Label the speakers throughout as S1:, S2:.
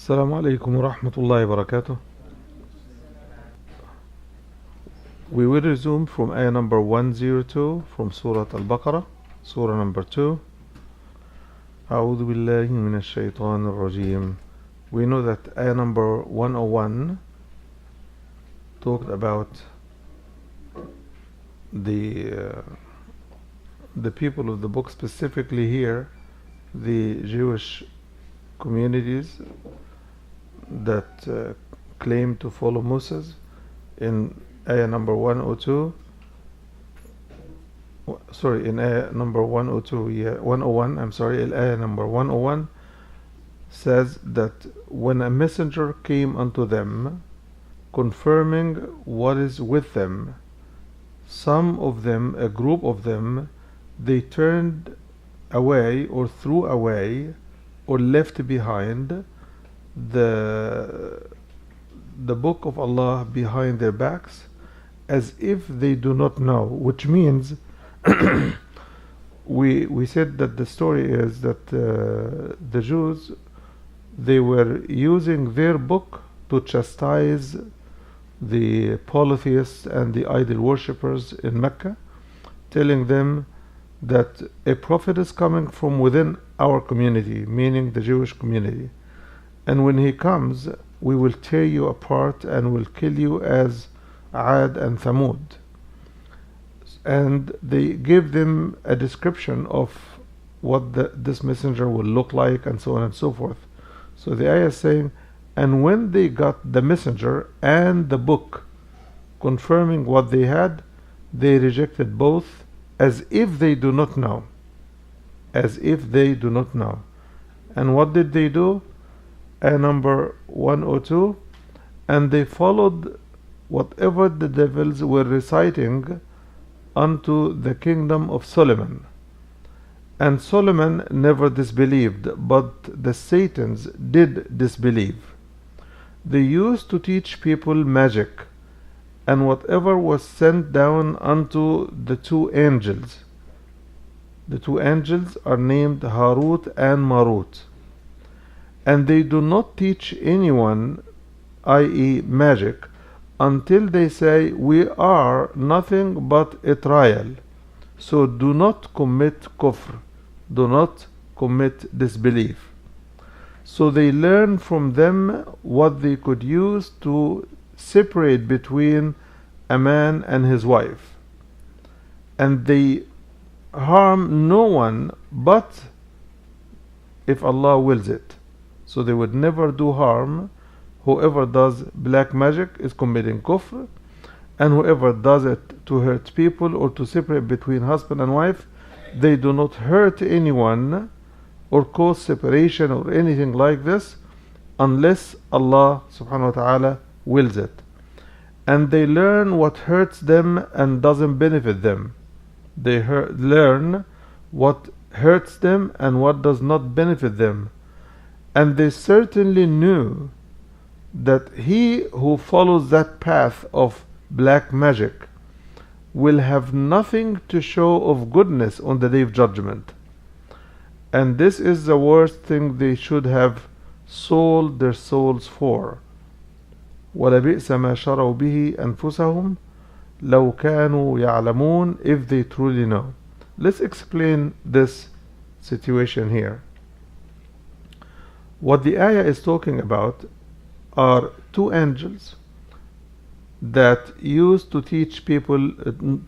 S1: السلام عليكم ورحمة الله وبركاته. We will resume from ayah number 102 from Surah Al-Baqara, Surah number 2. أعوذ بالله من الشيطان الرجيم. We know that ayah number 101 talked about the people of the book, specifically here the Jewish communities that claim to follow Moses. In ayah number 102, in ayah number 101, ayah number 101 says that when a messenger came unto them, confirming what is with them, some of them, a group of them, they turned away or threw away or left behind the book of Allah behind their backs, as if they do not know, which means we said that the story is that the Jews, they were using their book to chastise the polytheists and the idol worshippers in Mecca, telling them that a prophet is coming from within our community, meaning the Jewish community, and when he comes, we will tear you apart and will kill you as Ad and Thamud. And they gave them a description of what this messenger will look like, and so on and so forth. So the ayah is saying, and when they got the messenger and the book confirming what they had, they rejected both, as if they do not know. As if they do not know. And what did they do? Ayah number 102, and they followed whatever the devils were reciting unto the kingdom of Solomon. And Solomon never disbelieved, but the Satans did disbelieve. They used to teach people magic, and whatever was sent down unto the two angels. The two angels are named Harut and Marut. And they do not teach anyone, i.e. magic, until they say, we are nothing but a trial. So do not commit kufr, do not commit disbelief. So they learn from them what they could use to separate between a man and his wife. And they harm no one but if Allah wills it. So they would never do harm. Whoever does black magic is committing kufr, and whoever does it to hurt people or to separate between husband and wife, they do not hurt anyone or cause separation or anything like this unless Allah subhanahu wa ta'ala wills it. And they learn what hurts them and doesn't benefit them. They learn what hurts them and what does not benefit them. And they certainly knew that he who follows that path of black magic will have nothing to show of goodness on the day of judgment. And this is the worst thing they should have sold their souls for. وَلَبِئْسَ مَا شَرَوْا بِهِ أَنفُسَهُمْ لَوْ كَانُوا يَعْلَمُونَ, if they truly know. Let's explain this situation here. What the ayah is talking about are two angels that used to teach people,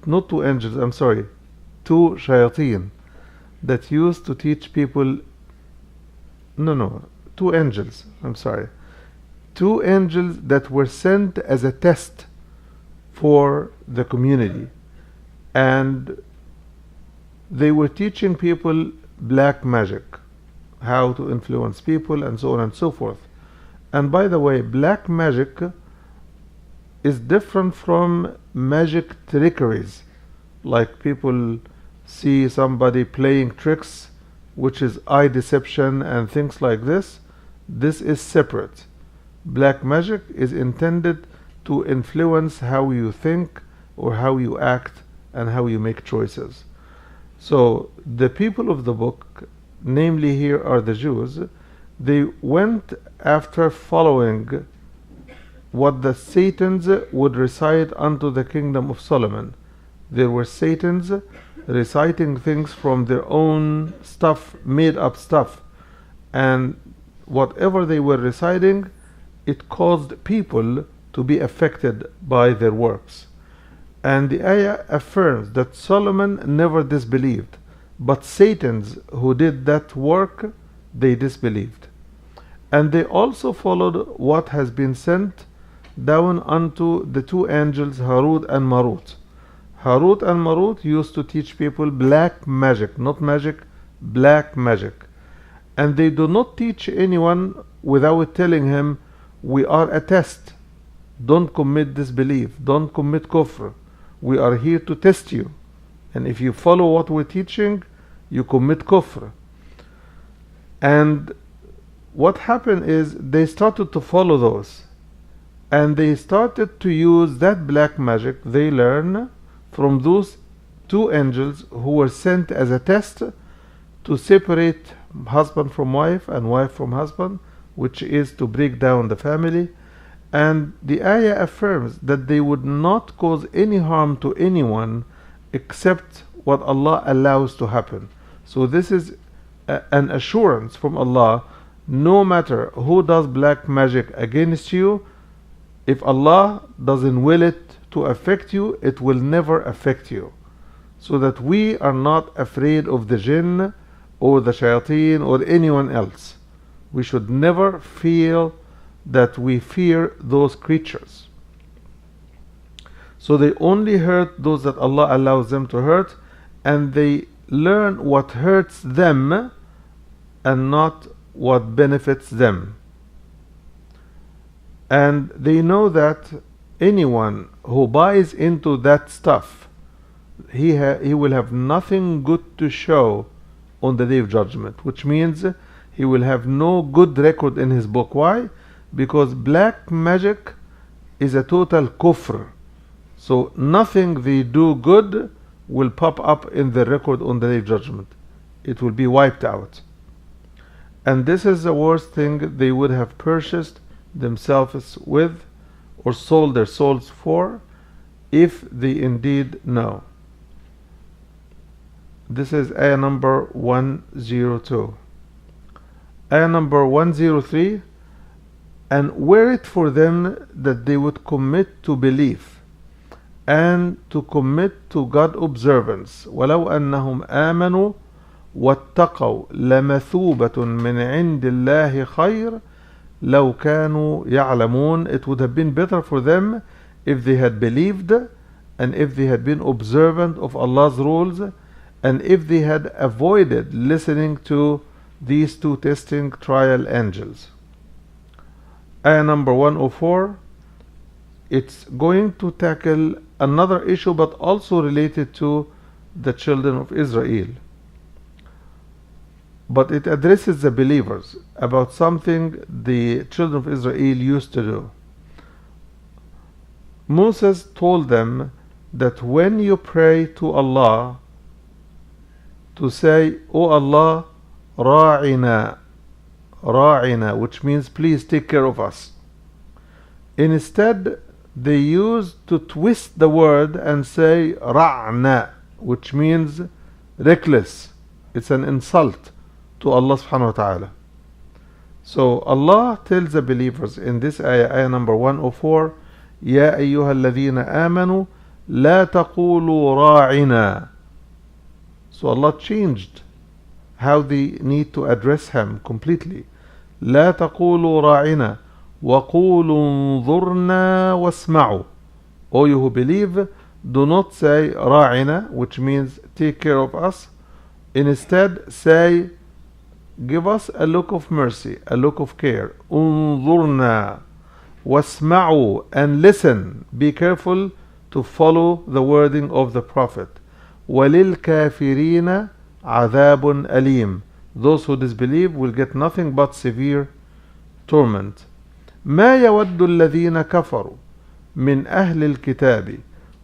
S1: not two angels, I'm sorry, two shayateen that used to teach people, two angels, I'm sorry, two angels that were sent as a test for the community, and they were teaching people black magic, how to influence people, and so on and so forth. And by the way, black magic is different from magic trickeries, like people see somebody playing tricks, which is eye deception and things like this. This is separate. Black magic is intended to influence how you think or how you act and how you make choices. So the people of the book, namely here are the Jews, they went after following what the Satans would recite unto the kingdom of Solomon. There were Satans reciting things from their own stuff, made up stuff, and whatever they were reciting, it caused people to be affected by their works. And the ayah affirms that Solomon never disbelieved, but Satans who did that work, they disbelieved. And they also followed what has been sent down unto the two angels Harut and Marut. Harut and Marut used to teach people black magic, not magic, black magic. And they do not teach anyone without telling him, we are a test. Don't commit disbelief. Don't commit kufr. We are here to test you. And if you follow what we're teaching, you commit kufr. And what happened is they started to follow those. And they started to use that black magic they learn from those two angels who were sent as a test to separate husband from wife and wife from husband, which is to break down the family. And the ayah affirms that they would not cause any harm to anyone except what Allah allows to happen. So this is an assurance from Allah. No matter who does black magic against you, if Allah doesn't will it to affect you, it will never affect you. So that we are not afraid of the jinn or the shayateen or anyone else. We should never feel that we fear those creatures. So they only hurt those that Allah allows them to hurt, and they learn what hurts them and not what benefits them. And they know that anyone who buys into that stuff, he will have nothing good to show on the Day of Judgment, which means he will have no good record in his book. Why? Because black magic is a total kufr. So nothing they do good will pop up in the record on the Day of Judgment. It will be wiped out. And this is the worst thing they would have purchased themselves with or sold their souls for, if they indeed know. This is ayah number 102. Ayah number 103. And were it for them that they would commit to belief and to commit to God observance, وَلَوْ أَنَّهُمْ آمَنُوا وَاتَّقَوْا لَمَثُوبَةٌ مِّنْ عِنْدِ اللَّهِ خَيْرٌ لَوْ كَانُوا يَعْلَمُونَ. It would have been better for them if they had believed and if they had been observant of Allah's rules and if they had avoided listening to these two testing trial angels. Ayah number 104, it's going to tackle another issue but also related to the children of Israel. But it addresses the believers about something the children of Israel used to do. Moses told them that when you pray to Allah, to say, "O Allah, ra'ina," ra'ina, which means please take care of us. Instead, they used to twist the word and say ra'na, which means reckless. It's an insult to Allah subhanahu wa ta'ala. So Allah tells the believers in this ayah, ayah number 104, يا أيها الذين آمنوا لا تقولوا راعنا. So Allah changed how they need to address him completely. لا تقولوا راعنا وقولوا انظرنا واسمعوا. O you who believe, do not say راعنا, which means take care of us. Instead say, give us a look of mercy, a look of care. انظرنا واسمعوا, and listen. Be careful to follow the wording of the Prophet. وَلِلْكَافِرِينَ عَذَابٌ أَلِيمٌ. Those who disbelieve will get nothing but severe torment. ما يود الذين كفروا من أهل الكتاب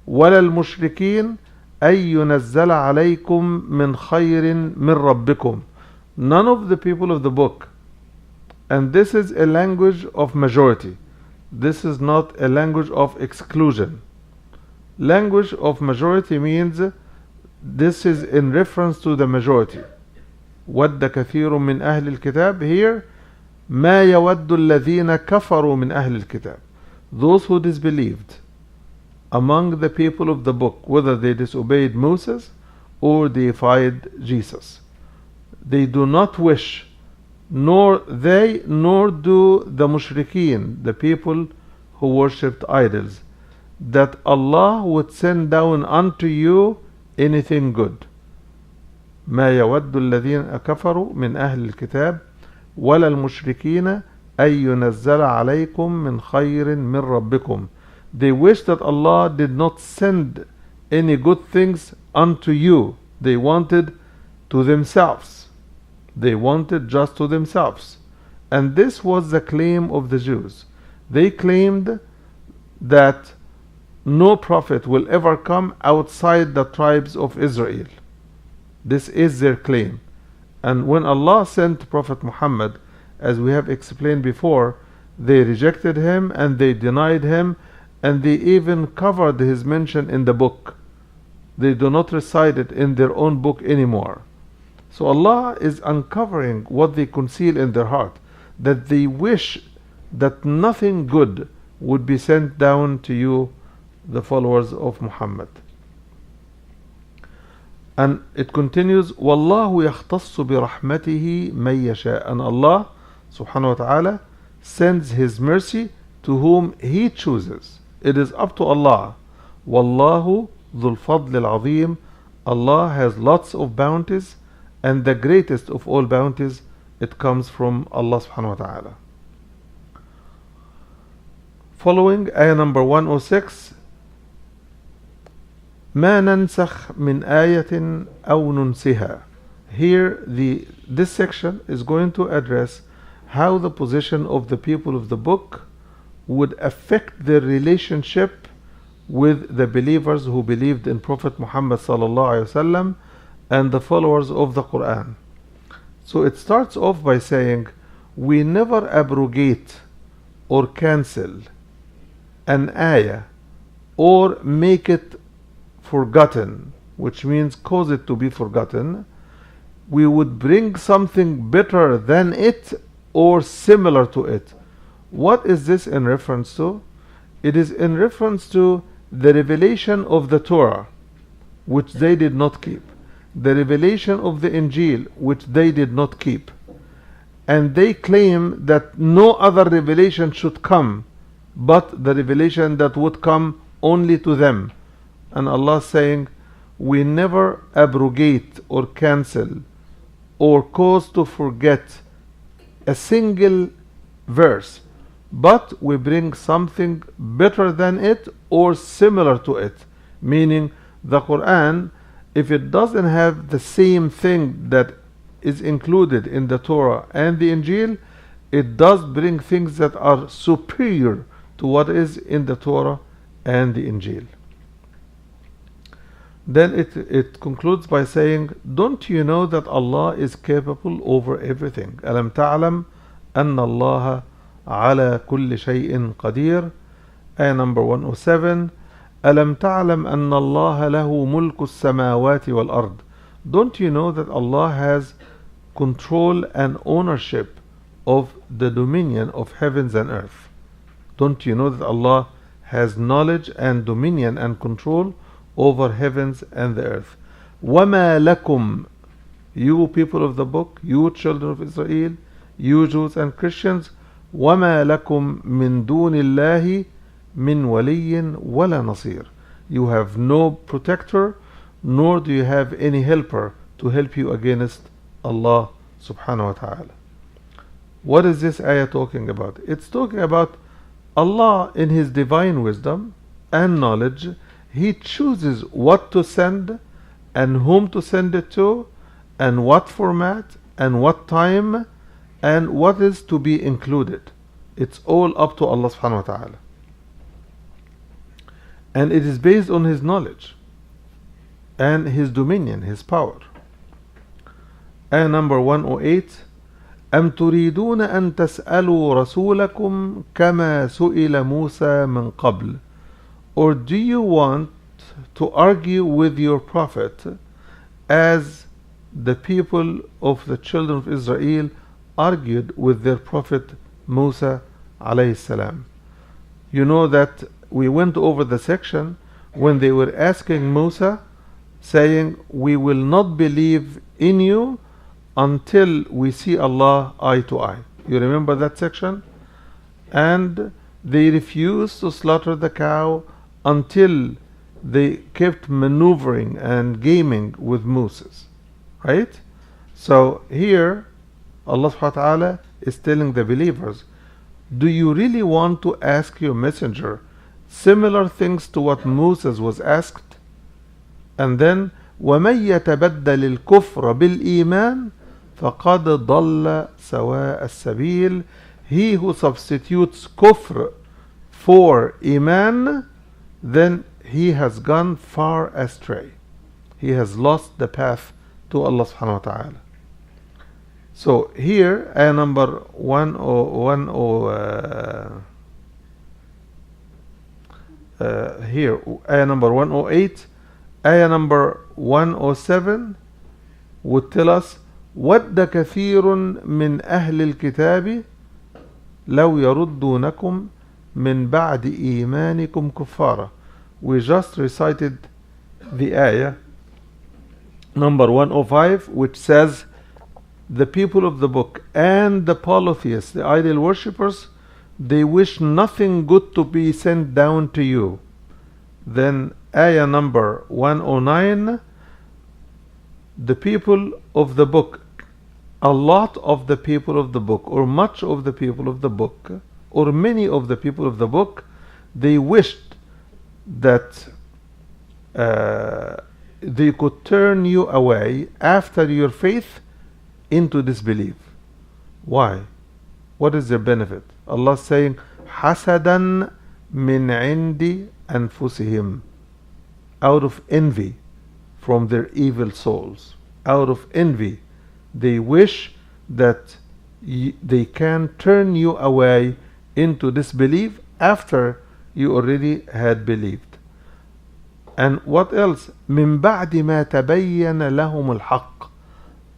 S1: ولا المشركين أن ينزل عليكم من خير من ربكم. None of the people of the book And this is a language of majority. This is not a language of exclusion. Language of majority means this is in reference to the majority. وَدَّ كَثِيرٌ مِّنْ أَهْلِ الْكِتَابِ. Here, مَا يَوَدُّ الَّذِينَ كَفَرُوا مِنْ أَهْلِ الْكِتَابِ. Those who disbelieved among the people of the book, whether they disobeyed Moses or deified Jesus. They do not wish, nor do the mushrikeen, the people who worshipped idols, that Allah would send down unto you anything good. ما يود الذين كفروا من أهل الكتاب ولا المشركين أن ينزل عليكم من خير من ربكم. They wish that Allah did not send any good things unto you. They wanted to themselves. They wanted just to themselves. And this was the claim of the Jews. They claimed that no prophet will ever come outside the tribes of Israel. This is their claim. And when Allah sent Prophet Muhammad, as we have explained before, they rejected him and they denied him, and they even covered his mention in the book. They do not recite it in their own book anymore. So Allah is uncovering what they conceal in their heart, that they wish that nothing good would be sent down to you, the followers of Muhammad. And it continues, وَاللَّهُ يَخْتَصُّ بِرَحْمَتِهِ مَن يَشَاءُ. And Allah subhanahu wa ta'ala sends His mercy to whom He chooses. It is up to Allah. وَاللَّهُ ذُو الْفَضْلِ الْعَظِيمِ. Allah has lots of bounties, and the greatest of all bounties, it comes from Allah subhanahu wa ta'ala. Following ayah number 106, ما ننسخ من آية أو ننسها. Here this section is going to address how the position of the people of the book would affect their relationship with the believers who believed in Prophet Muhammad sallallahu alaihi wasallam and the followers of the Quran. So it starts off by saying, we never abrogate or cancel an ayah or make it forgotten, which means cause it to be forgotten. We would bring something better than it or similar to it. What is this in reference to? It is in reference to the revelation of the Torah, which they did not keep, the revelation of the Injil, which they did not keep. And they claim that no other revelation should come but the revelation that would come only to them. And Allah saying, we never abrogate or cancel or cause to forget a single verse, but we bring something better than it or similar to it. Meaning the Quran, if it doesn't have the same thing that is included in the Torah and the Injil, it does bring things that are superior to what is in the Torah and the Injil. Then it concludes by saying, don't you know that Allah is capable over everything? أَلَمْ تَعْلَمْ أَنَّ اللَّهَ عَلَى كُلِّ شَيْءٍ قَدِيرٌ. Ayah number 107, أَلَمْ تَعْلَمْ أَنَّ اللَّهَ لَهُ مُلْكُ السَّمَاوَاتِ وَالْأَرْضِ. Don't you know that Allah has control and ownership of the dominion of heavens and earth? Don't you know that Allah has knowledge and dominion and control over heavens and the earth? وَمَا لَكُمْ. You people of the book, you children of Israel, you Jews and Christians, وَمَا لَكُمْ مِن دُونِ اللَّهِ مِن وَلِيٍّ وَلَا نَصِيرٍ. You have no protector, nor do you have any helper to help you against Allah subhanahu wa ta'ala. What is this ayah talking about? It's talking about Allah in His divine wisdom and knowledge. He chooses what to send and whom to send it to and what format and what time and what is to be included. It's all up to Allah subhanahu wa ta'ala. And it is based on His knowledge and His dominion, His power. Ayah number 108, أم تريدون أن تسألوا رسولكم كما سئل موسى من قبل. Or do you want to argue with your prophet as the people of the children of Israel argued with their prophet Musa alayhi salam? You know that we went over the section when they were asking Musa, saying, we will not believe in you until we see Allah eye to eye. You remember that section? And they refused to slaughter the cow until they kept maneuvering and gaming with Moses. Right? So here Allah subhanahu wa ta'ala is telling the believers, do you really want to ask your messenger similar things to what Moses was asked? And then وَمَن يَتَبَدَّلِ الْكُفْرَ بِالْإِيمَانِ فَقَدْ ضَلَّ سَوَاءَ السَّبِيلِ. He who substitutes kufr for iman, then he has gone far astray. He has lost the path to Allah subhanahu wa ta'ala. So here, ayah number 108, ayah number 107 would tell us, وَدَّ كَثِيرٌ مِّنْ أَهْلِ الْكِتَابِ لَوْ يَرُدُّونَكُمْ مِنْ بَعْدِ إِيمَانِكُمْ كُفَّارًا. We just recited the ayah number 105, which says, the people of the book and the polytheists, the idol worshippers, they wish nothing good to be sent down to you. Then ayah number 109, the people of the book, a lot of the people of the book, or much of the people of the book, or many of the people of the book, they wished that they could turn you away after your faith into disbelief. Why? What is their benefit? Allah is saying, حَسَدًا مِنْ عِنْدِ أَنفُسِهِمْ, out of envy from their evil souls. Out of envy, they wish that they can turn you away into disbelief after you already had believed. And what else? مِنْ بَعْدِ مَا تَبَيَّنَ لَهُمُ الْحَقِّ,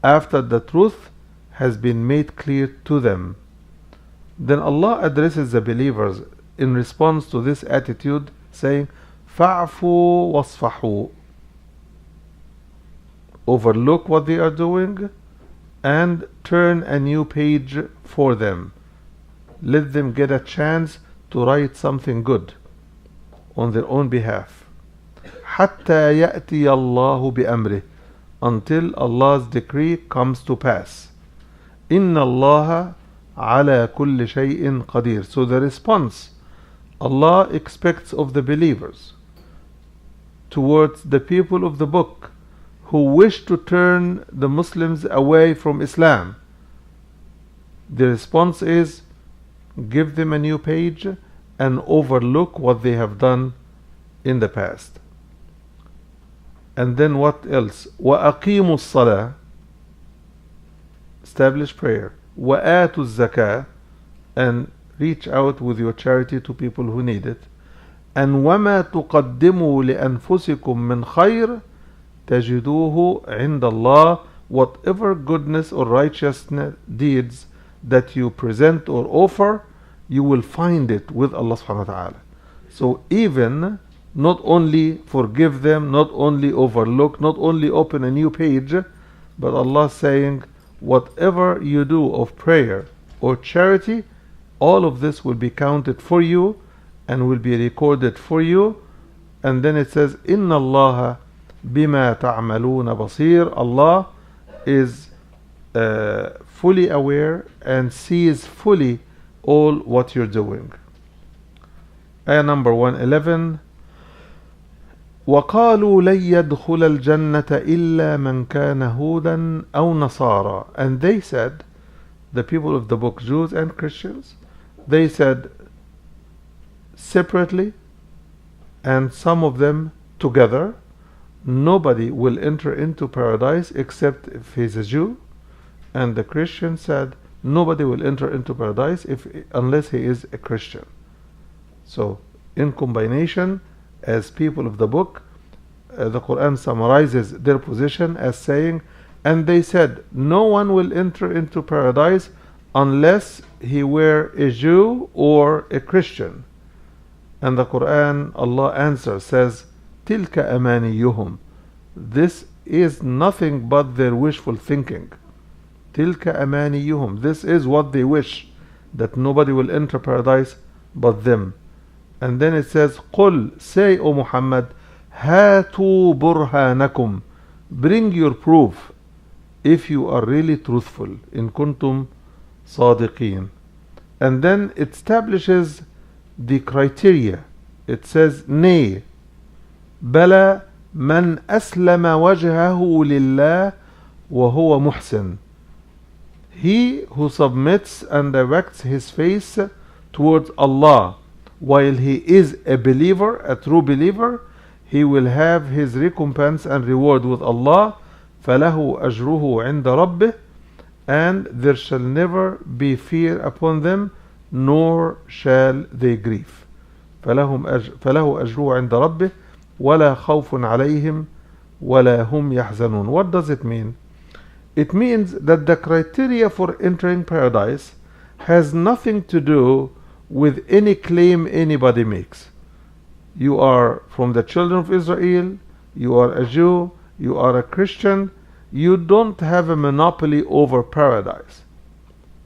S1: after the truth has been made clear to them. Then Allah addresses the believers in response to this attitude, saying, فَاعْفُوا وَاصْفَحُوا, overlook what they are doing and turn a new page for them. Let them get a chance to write something good on their own behalf. حَتَّى يَأْتِيَ اللَّهُ بِأَمْرِهِ, until Allah's decree comes to pass. إِنَّ اللَّهَ عَلَى كُلِّ شَيْءٍ قَدِيرٌ. So the response Allah expects of the believers towards the people of the book who wish to turn the Muslims away from Islam, the response is, give them a new page and overlook what they have done in the past. And then what else? وَأَقِيمُوا الصَّلَاةِ, establish prayer. وَآتُوا الزَّكَاةِ, and reach out with your charity to people who need it. And وَمَا تُقَدِّمُوا لِأَنفُسِكُم مِّنْ خَيْرٍ تَجِدُوهُ عِنْدَ اللَّهِ, whatever goodness or righteousness deeds that you present or offer, you will find it with Allah subhanahu wa ta'ala. So even not only forgive them, not only overlook, not only open a new page, but Allah is saying, whatever you do of prayer or charity, all of this will be counted for you and will be recorded for you. And then it says, إِنَّ اللَّهَ بِمَا تَعْمَلُونَ بَصِيرٌ. Allah is fully aware and sees fully all what you're doing. Ayah number 111, وَقَالُوا لَن يَدْخُلَ الْجَنَّةَ إِلَّا مَنْ كَانَ هُودًا أَوْ نَصَارًا. And they said, the people of the book, Jews and Christians, they said separately and some of them together, nobody will enter into paradise except if he's a Jew. And the Christian said, nobody will enter into paradise unless he is a Christian. So, in combination, as people of the book, the Quran summarizes their position as saying, and they said, no one will enter into paradise unless he were a Jew or a Christian. And the Quran, Allah answers, says, Tilka amaniyuhum. This is nothing but their wishful thinking. Tilka amaniyuhum. This is what they wish, that nobody will enter paradise but them. And then it says, Qul, say, O Muhammad, Hatu burhanakum. Bring your proof if you are really truthful. In kuntum sadiqeen. And then it establishes the criteria. It says, Nay, Bala man aslama wajhahu lillah wa huwa muhsin. He who submits and directs his face towards Allah while he is a believer, a true believer, he will have his recompense and reward with Allah. فَلَهُ أَجْرُهُ عِنْدَ رَبِّهِ. And there shall never be fear upon them, nor shall they grieve. فَلَهُ أَجْرُهُ عِنْدَ رَبِّهِ وَلَا خَوْفٌ عَلَيْهِمْ وَلَا هُمْ يَحْزَنُونَ. What does it mean? It means that the criteria for entering paradise has nothing to do with any claim anybody makes. You are from the children of Israel, you are a Jew, you are a Christian, you don't have a monopoly over paradise.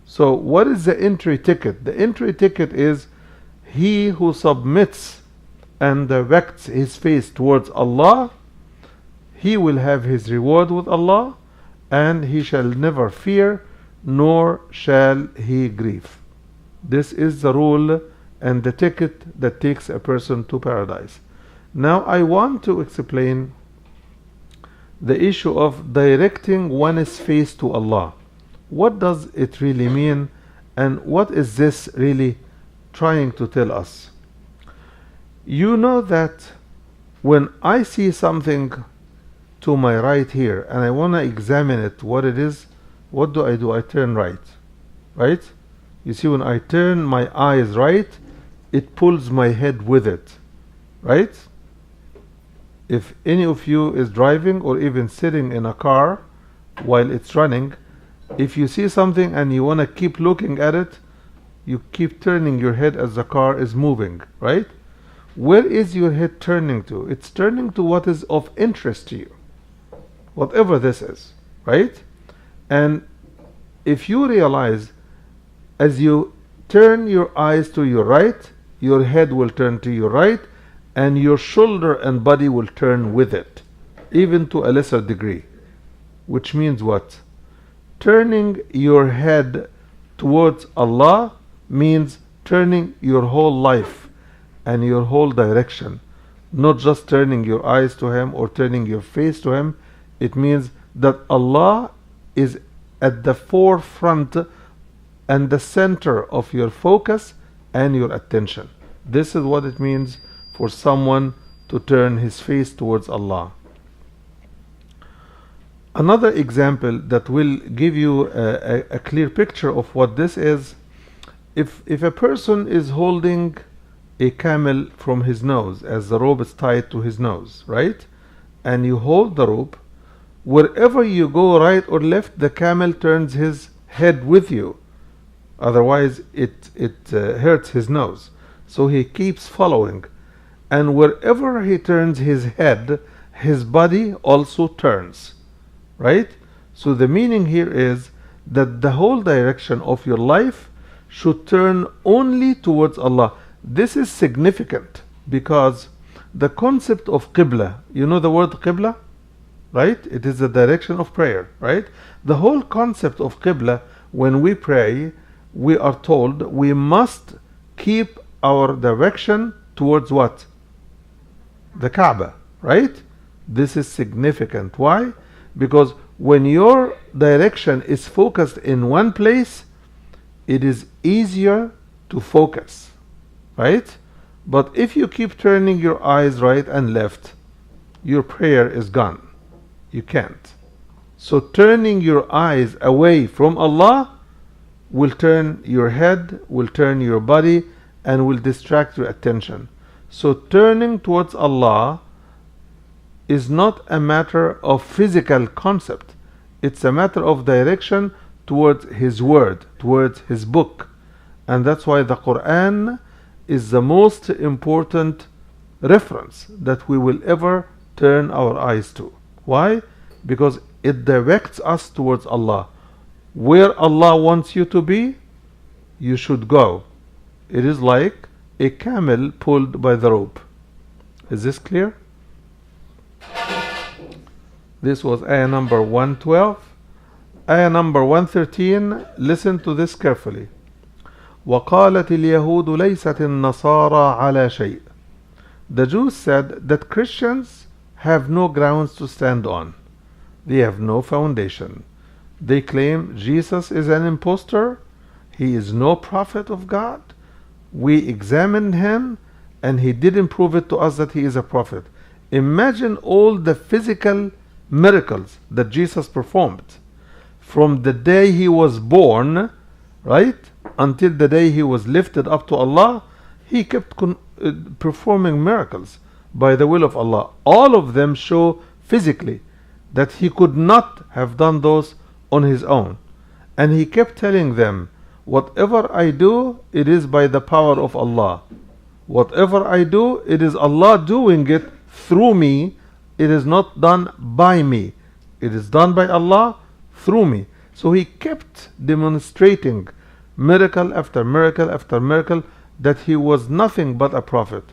S1: So what is the entry ticket? The entry ticket is he who submits and directs his face towards Allah, he will have his reward with Allah, and he shall never fear, nor shall he grieve. This is the rule and the ticket that takes a person to paradise. Now I want to explain the issue of directing one's face to Allah. What does it really mean, and what is this really trying to tell us? You know that when I see something to my right here and I want to examine it, what it is, what do? I turn right, right? You see, when I turn my eyes right, it pulls my head with it, right? If any of you is driving or even sitting in a car while it's running, if you see something and you want to keep looking at it, you keep turning your head as the car is moving, right? Where is your head turning to? It's turning to what is of interest to you, whatever this is, right? And if you realize, as you turn your eyes to your right, your head will turn to your right, and your shoulder and body will turn with it, even to a lesser degree. Which means what? Turning your head towards Allah means turning your whole life and your whole direction, not just turning your eyes to Him or turning your face to Him. It means that Allah is at the forefront and the center of your focus and your attention. This is what it means for someone to turn his face towards Allah. Another example that will give you a clear picture of what this is, if a person is holding a camel from his nose, as the rope is tied to his nose, right? And you hold the rope, wherever you go, right or left, the camel turns his head with you. Otherwise, it hurts his nose. So he keeps following. And wherever he turns his head, his body also turns. Right? So the meaning here is that the whole direction of your life should turn only towards Allah. This is significant because the concept of Qibla, you know the word Qibla? Right? It is the direction of prayer, right? The whole concept of Qibla, when we pray, we are told we must keep our direction towards what? The Kaaba, right? This is significant. Why? Because when your direction is focused in one place, it is easier to focus, right? But if you keep turning your eyes right and left, your prayer is gone. You can't. So turning your eyes away from Allah will turn your head, will turn your body, and will distract your attention. So turning towards Allah is not a matter of physical concept. It's a matter of direction towards His Word, towards His book. And that's why the Quran is the most important reference that we will ever turn our eyes to. Why? Because it directs us towards Allah. Where Allah wants you to be, you should go. It is like a camel pulled by the rope. Is this clear? This was ayah number 112. Ayah number 113, listen to this carefully. وَقَالَتِ الْيَهُودُ لَيْسَتِ النَّصَارَى عَلَى شَيْءٍ. The Jews said that Christians have no grounds to stand on. They have no foundation. They claim Jesus is an impostor. He is no prophet of God. We examined him and he didn't prove it to us that he is a prophet. Imagine all the physical miracles that Jesus performed from the day he was born, right, until the day he was lifted up to Allah. He kept performing miracles by the will of Allah. All of them show physically that he could not have done those on his own. And he kept telling them, whatever I do, it is by the power of Allah. Whatever I do, it is Allah doing it through me. It is not done by me. It is done by Allah through me. So he kept demonstrating miracle after miracle after miracle that he was nothing but a prophet.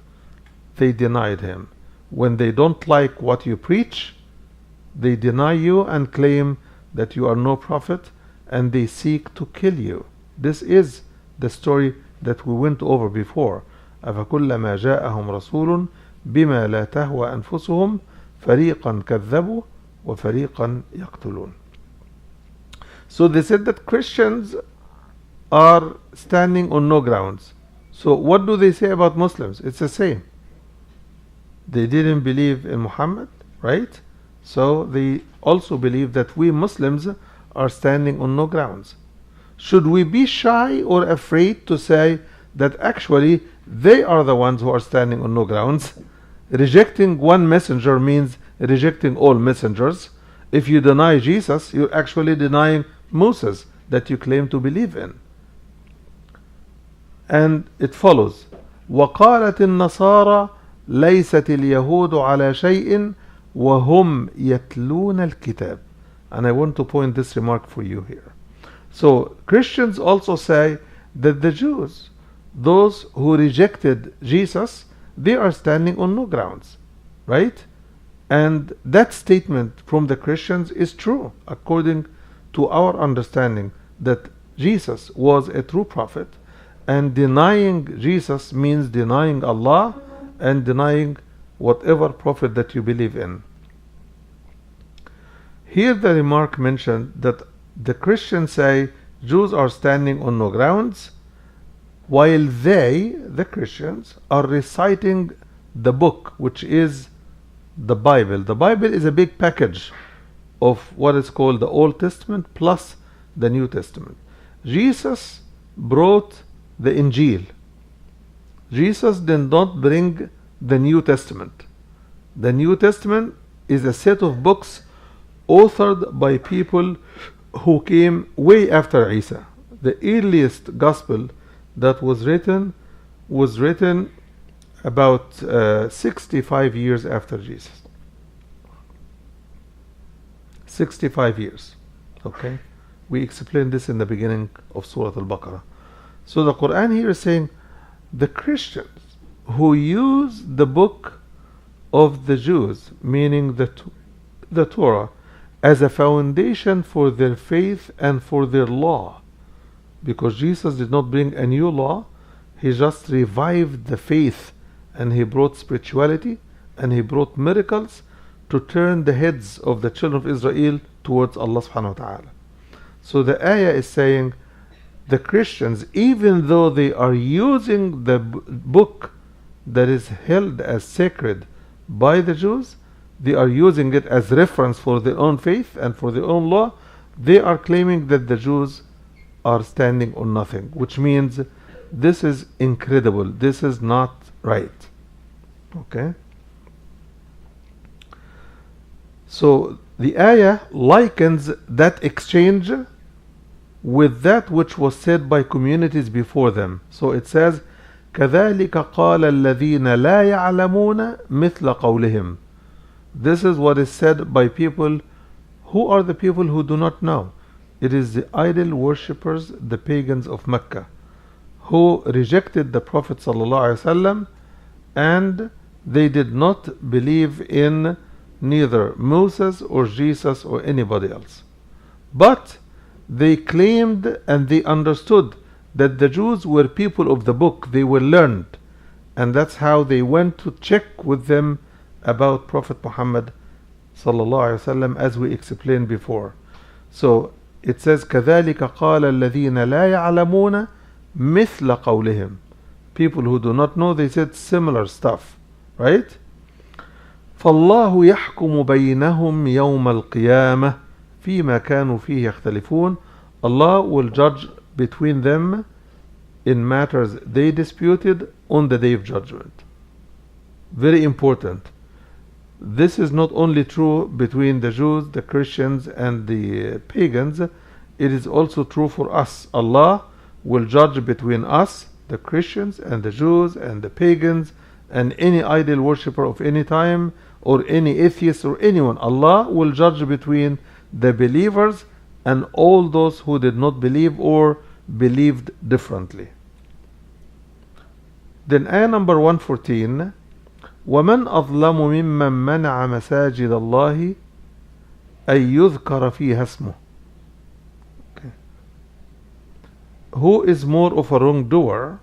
S1: They denied him. When they don't like what you preach, they deny you and claim that you are no prophet, and they seek to kill you. This is the story that we went over before. أَفَكُلَّمَا جَاءَهُمْ رَسُولٌ بِمَا لَا تَهْوَى أَنفُسُهُمْ فَرِيقًا كَذَّبُوا وَفَرِيقًا يَقْتُلُونَ. So they said that Christians are standing on no grounds. So what do they say about Muslims? It's the same. They didn't believe in Muhammad, right? So they also believe that we Muslims are standing on no grounds. Should we be shy or afraid to say that actually they are the ones who are standing on no grounds? Rejecting one messenger means rejecting all messengers. If you deny Jesus, you're actually denying Moses that you claim to believe in. And it follows, وَقَالَتِ النَّصَارَى لَيْسَتِ الْيَهُودُ عَلَى شَيْءٍ وَهُمْ يَتْلُونَ الْكِتَابِ. And I want to point this remark for you here. So Christians also say that the Jews, those who rejected Jesus, they are standing on no grounds, right? And that statement from the Christians is true according to our understanding that Jesus was a true prophet, and denying Jesus means denying Allah and denying whatever prophet that you believe in. Here the remark mentioned that the Christians say Jews are standing on no grounds, while they, the Christians, are reciting the book, which is the Bible. The Bible is a big package of what is called the Old Testament plus the New Testament. Jesus brought the Injil. Jesus did not bring the New Testament. The New Testament is a set of books authored by people who came way after Isa. The earliest gospel that was written about 65 years after Jesus. 65 years. Okay? We explained this in the beginning of Surah Al-Baqara. So the Quran here is saying the Christians who use the book of the Jews, meaning the Torah, as a foundation for their faith and for their law, because Jesus did not bring a new law, he just revived the faith, and he brought spirituality and he brought miracles to turn the heads of the children of Israel towards Allah subhanahu wa ta'ala. So the ayah is saying the Christians, even though they are using the book that is held as sacred by the Jews, they are using it as reference for their own faith and for their own law. They are claiming that the Jews are standing on nothing, which means this is incredible, this is not right. Okay? So the ayah likens that exchange with that which was said by communities before them. So it says, كَذَلِكَ قَالَ الَّذِينَ لَا يَعْلَمُونَ مِثْلَ قَوْلِهِمْ. This is what is said by people. Who are the people who do not know? It is the idol worshippers, the pagans of Mecca, who rejected the Prophet ﷺ, and they did not believe in neither Moses or Jesus or anybody else. But they claimed and they understood that the Jews were people of the book, they were learned, and that's how they went to check with them about Prophet Muhammad ﷺ, as we explained before. So it says, كَذَلِكَ قَالَ الَّذِينَ لَا يَعْلَمُونَ مِثْلَ قَوْلِهِمْ. People who do not know, they said similar stuff, right? فَاللَّهُ يَحْكُمُ بَيْنَهُمْ يَوْمَ الْقِيَامَةِ فِيمَا كَانُوا فِيهِ يَخْتَلِفُونَ. Allah will judge between them in matters they disputed on the Day of Judgment. Very important. This is not only true between the Jews, the Christians, and the pagans, it is also true for us. Allah will judge between us, the Christians, and the Jews, and the pagans, and any idol worshipper of any time, or any atheist, or anyone. Allah will judge between the believers and all those who did not believe or believed differently. Then ayah number 114, وَمَنْ أَظْلَمُ مِمَّنْ مَنَعَ مَسَاجِدَ اللَّهِ أَن يُذْكَرَ فِيهَا اسْمُهُ. Okay. Who is more of a wrongdoer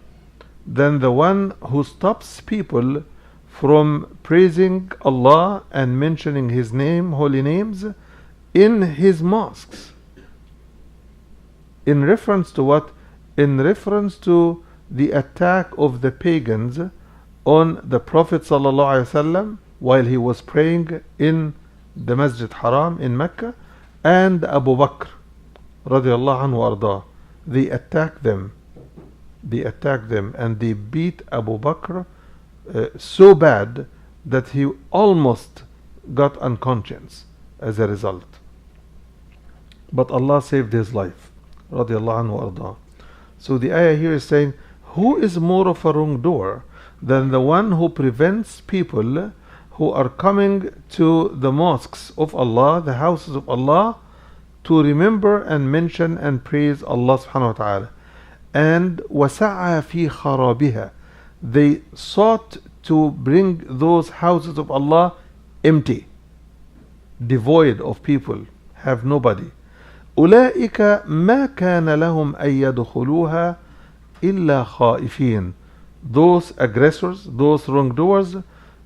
S1: than the one who stops people from praising Allah and mentioning His name, holy names, in His mosques? In reference to what? In reference to the attack of the pagans on the Prophet ﷺ while he was praying in the Masjid Haram in Mecca, and Abu Bakr radiallahu anhu arda. They attacked them. They attacked them and they beat Abu Bakr so bad that he almost got unconscious as a result. But Allah saved his life. Radiallahu anhu arda. So the ayah here is saying, who is more of a wrongdoer than the one who prevents people who are coming to the mosques of Allah, the houses of Allah, to remember and mention and praise Allah subhanahu wa ta'ala. And وَسَعَى فِي خَرَابِهَا. They sought to bring those houses of Allah empty, devoid of people, have nobody. أُولَئِكَ مَا كَانَ لَهُمْ أَن يَدْخُلُوهَا إِلَّا خَائِفِينَ. Those aggressors, those wrongdoers,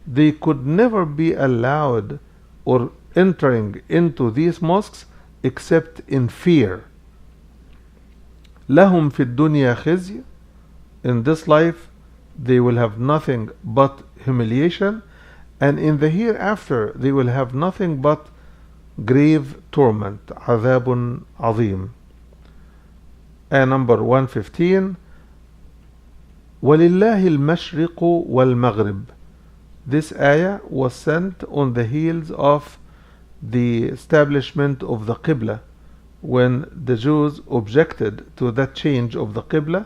S1: they could never be allowed or entering into these mosques except in fear. لَهُمْ فِي الدُّنْيَا خِزْيٌ. In this life they will have nothing but humiliation, and in the hereafter they will have nothing but grave torment. عذاب عظيم. Ayah number 115, وَلِلَّهِ الْمَشْرِقُ وَالْمَغْرِبُ. This ayah was sent on the heels of the establishment of the Qibla, when the Jews objected to that change of the Qibla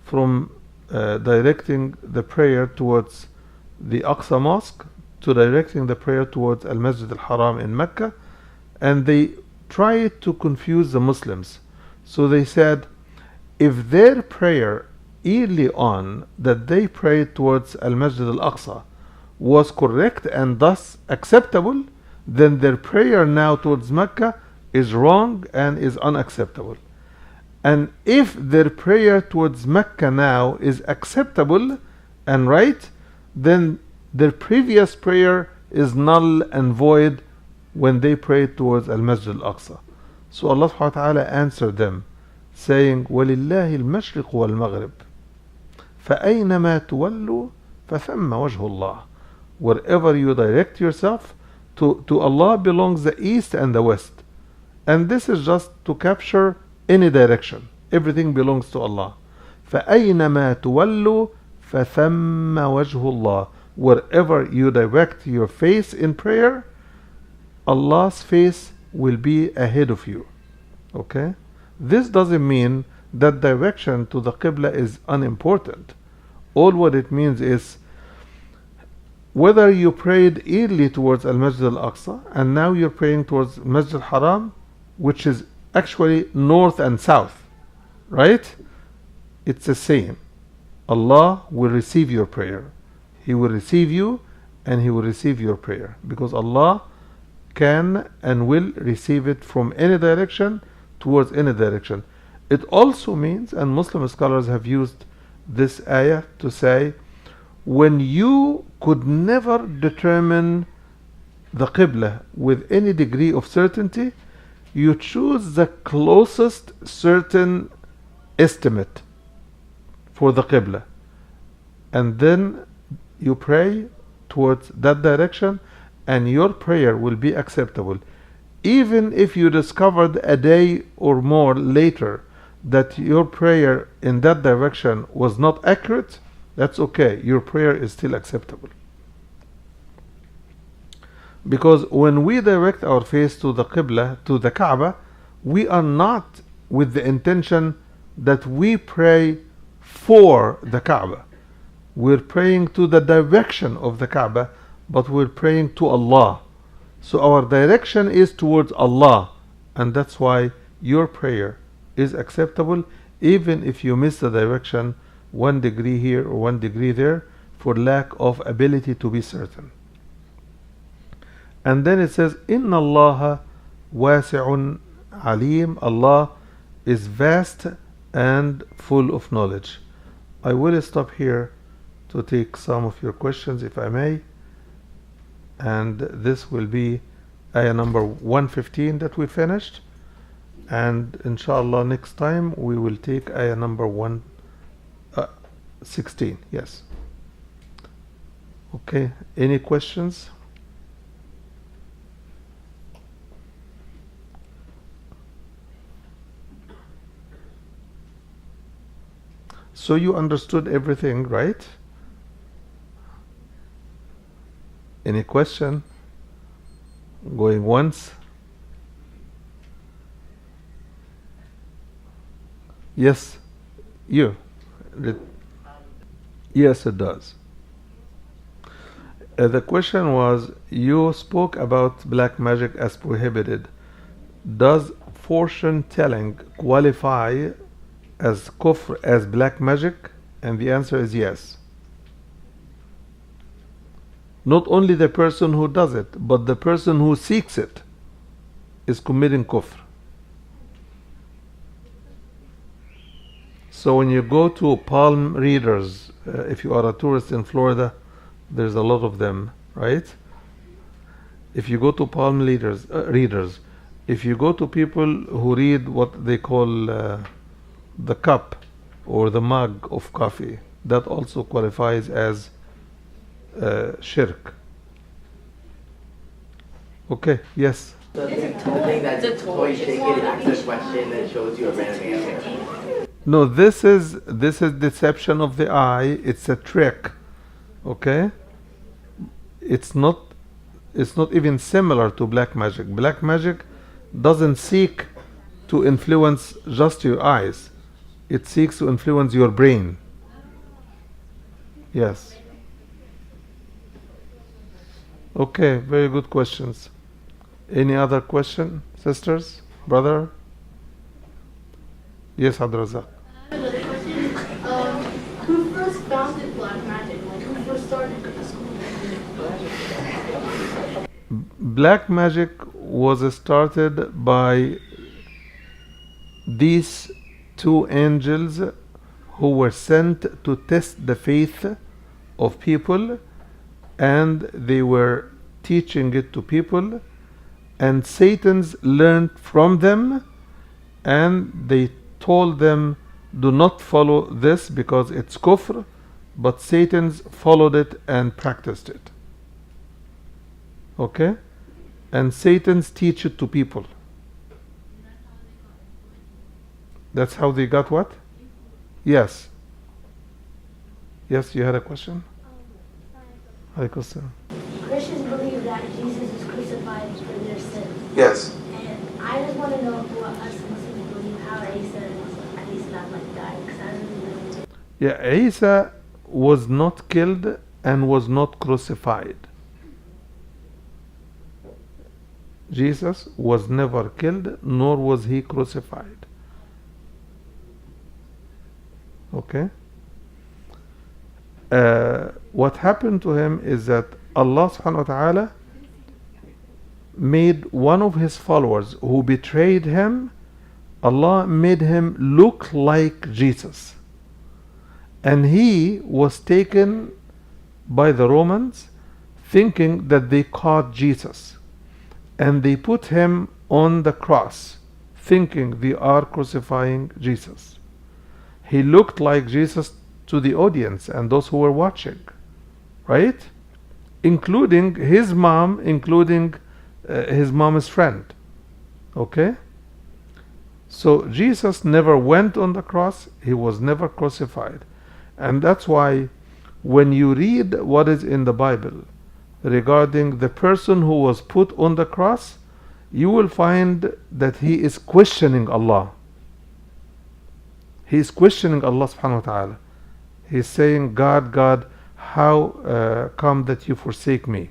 S1: from directing the prayer towards the Aqsa Mosque to directing the prayer towards Al-Masjid Al-Haram in Mecca, and they tried to confuse the Muslims. So they said, if their prayer early on that they prayed towards Al-Masjid Al-Aqsa was correct and thus acceptable, then their prayer now towards Mecca is wrong and is unacceptable. And if their prayer towards Mecca now is acceptable and right, then their previous prayer is null and void when they prayed towards Al-Masjid Al-Aqsa. So Allah subhanahu wa ta'ala answered them, saying, وَلِلَّهِ الْمَشْرِقُ وَالْمَغْرِبُ فَأَيْنَمَا تُوَلُّوا فَثَمَّ وَجْهُ اللَّهِ. Wherever you direct yourself, to Allah belongs the east and the west. And this is just to capture any direction, everything belongs to Allah. فَأَيْنَمَا تُوَلُّوا فَثَمَّ وَجْهُ اللَّهِ. Wherever you direct your face in prayer, Allah's face will be ahead of you. Okay? This doesn't mean that direction to the Qibla is unimportant. All what it means is whether you prayed early towards Al-Masjid Al-Aqsa and now you're praying towards Masjid Al-Haram, which is actually north and south, right? It's the same. Allah will receive your prayer. He will receive you and He will receive your prayer, because Allah can and will receive it from any direction towards any direction. It also means, and Muslim scholars have used this ayah to say, when you could never determine the Qibla with any degree of certainty, you choose the closest certain estimate for the Qibla, and then you pray towards that direction, and your prayer will be acceptable. Even if you discovered a day or more later that your prayer in that direction was not accurate, that's okay. Your prayer is still acceptable. Because when we direct our face to the Qibla, to the Kaaba, we are not with the intention that we pray for the Kaaba. We're praying to the direction of the Kaaba, but we're praying to Allah. So our direction is towards Allah, and that's why your prayer is acceptable even if you miss the direction 1 degree here or 1 degree there for lack of ability to be certain. And then it says, Inna Allah wasi'un alim. Allah is vast and full of knowledge. I will stop here to take some of your questions, if I may. And this will be ayah number 115 that we finished. And inshallah next time we will take ayah number 116. Yes. Okay. Any questions? So you understood everything, right? Any question? Going once? Yes, you. Yes, it does. The question was, you spoke about black magic as prohibited. Does fortune telling qualify as kufr, as black magic? And the answer is yes. Not only the person who does it, but the person who seeks it is committing kufr. So when you go to palm readers, if you are a tourist in Florida, there's a lot of them, right? If you go to palm readers, if you go to people who read what they call the cup or the mug of coffee, that also qualifies as shirk. Okay, yes.
S2: The thing that the toy shake it answers a question that shows you a random answer.
S1: No, this is deception of the eye. It's a trick. Okay? It's not even similar to black magic. Black magic doesn't seek to influence just your eyes. It seeks to influence your brain. Yes. Okay, very good questions. Any other question, sisters, brother? Yes, Abdurazak.
S3: Another question. Who first founded black magic? Like, who first started it?
S1: Black magic was started by these two angels who were sent to test the faith of people, and they were teaching it to people, and Satan's learned from them, and they told them, do not follow this because it's kufr, but Satan's followed it and practiced it. Okay? And Satan's teach it to people. That's how they got what? Yes. Yes, you had a question? Alaikum salam.
S3: Christians believe that Jesus is crucified for their sins.
S1: Yes.
S3: And I just want to know what us Muslims believe how Isa and Islam like died. Because I don't really know.
S1: Yeah, Isa was not killed and was not crucified. Jesus was never killed, nor was he crucified. Okay? What happened to him is that Allah subhanahu wa ta'ala made one of his followers who betrayed him, Allah made him look like Jesus. And he was taken by the Romans thinking that they caught Jesus. And they put him on the cross thinking they are crucifying Jesus. He looked like Jesus to the audience and those who were watching, right? Including his mom, including his mom's friend. Okay? So Jesus never went on the cross, he was never crucified. And that's why when you read what is in the Bible regarding the person who was put on the cross, you will find that he is questioning Allah. He is questioning Allah subhanahu wa ta'ala. He is saying, God, God, how come that you forsake me?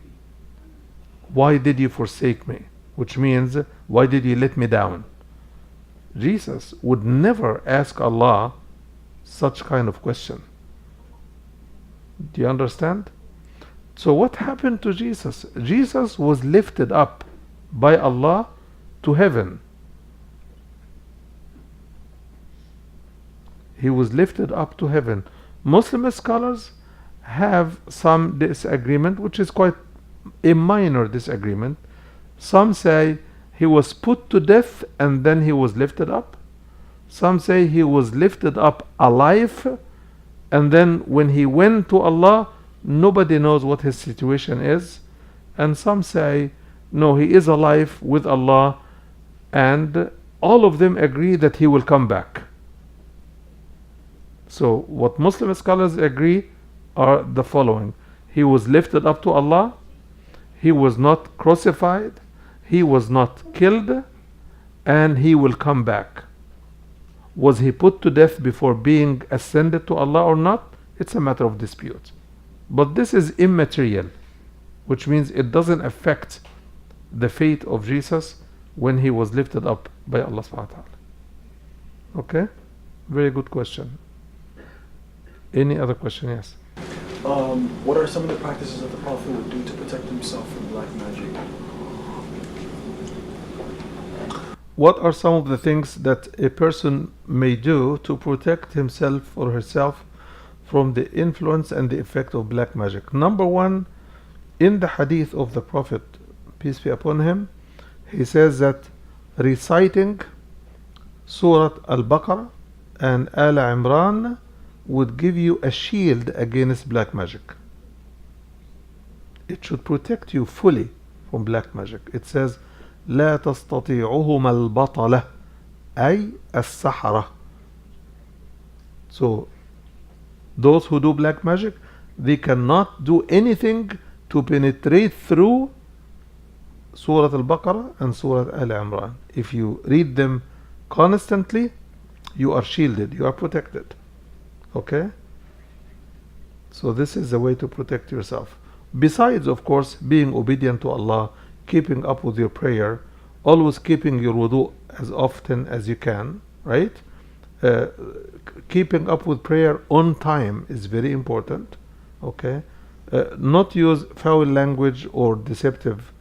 S1: Why did you forsake me? Which means, why did you let me down? Jesus would never ask Allah such kind of question. Do you understand? So what happened to Jesus? Jesus was lifted up by Allah to heaven. He was lifted up to heaven. Muslim scholars have some disagreement, which is quite a minor disagreement. Some say he was put to death and then he was lifted up. Some say he was lifted up alive, and then when he went to Allah, nobody knows what his situation is. And some say, no, he is alive with Allah, and all of them agree that he will come back. So what Muslim scholars agree are the following: he was lifted up to Allah, he was not crucified, he was not killed, and he will come back. Was he put to death before being ascended to Allah or not? It's a matter of dispute. But this is immaterial, which means it doesn't affect the fate of Jesus when he was lifted up by Allah subhanahu wa ta'ala. Okay? Very good question. Any other question? Yes.
S4: What are some of the practices that the Prophet would do to protect himself from black magic?
S1: What are some of the things that a person may do to protect himself or herself from the influence and the effect of black magic? Number one, in the hadith of the Prophet, peace be upon him, he says that reciting Surah Al-Baqara and Al-Imran would give you a shield against black magic. It should protect you fully from black magic. It says, لا تستطيعهما البطلة أي السحرة. So those who do black magic, they cannot do anything to penetrate through Surah Al-Baqarah and Surah Al-Imran. If you read them constantly, you are shielded, you are protected. Okay? So this is the way to protect yourself. Besides, of course, being obedient to Allah, keeping up with your prayer, always keeping your wudu as often as you can, right? Keeping up with prayer on time is very important. Okay? Not use foul language or deceptive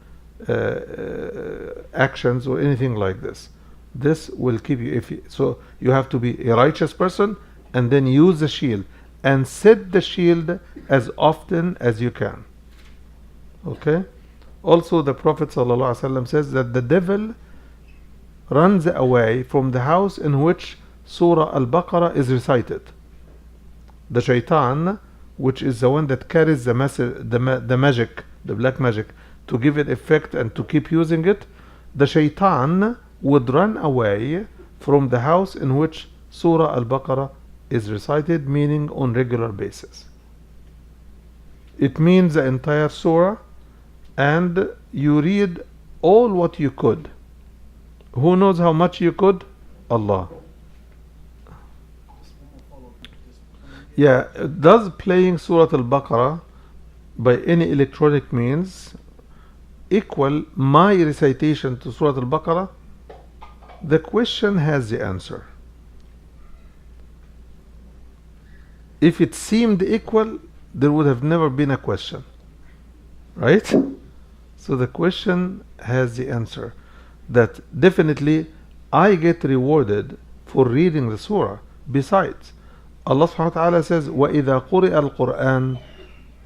S1: actions or anything like this. This will keep you, so you have to be a righteous person and then use the shield and set the shield as often as you can. Okay? Also, the Prophet ﷺ says that the devil runs away from the house in which Surah Al-Baqarah is recited. The shaitan, which is the one that carries the magic, the black magic, to give it effect and to keep using it, the shaitan would run away from the house in which Surah Al-Baqarah is recited, meaning on regular basis. It means the entire surah, and you read all what you could. Who knows how much you could? Allah. Yeah, does playing Surah Al-Baqarah by any electronic means equal my recitation to Surah Al-Baqarah? The question has the answer. If it seemed equal, there would have never been a question. Right? So the question has the answer. That definitely I get rewarded for reading the surah. Besides, Allah subhanahu wa ta'ala says, وَإِذَا قُرِئَ الْقُرْآنِ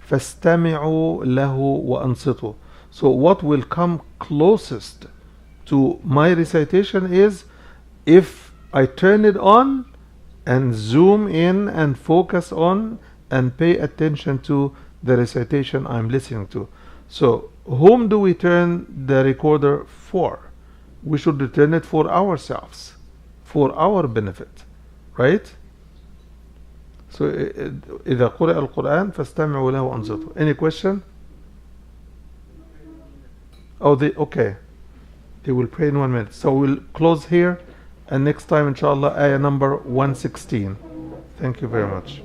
S1: فَاسْتَمِعُوا لَهُ وَأَنصِتُوا. So what will come closest to my recitation is if I turn it on and zoom in and focus on and pay attention to the recitation I'm listening to. So whom do we turn the recorder for? We should return it for ourselves, for our benefit, right? So إذا قرأ القرآن فاستمعوا له وأنصتوا. Any question? Oh, okay. They will pray in 1 minute. So we'll close here, and next time inshallah ayah number 116. Thank you very much.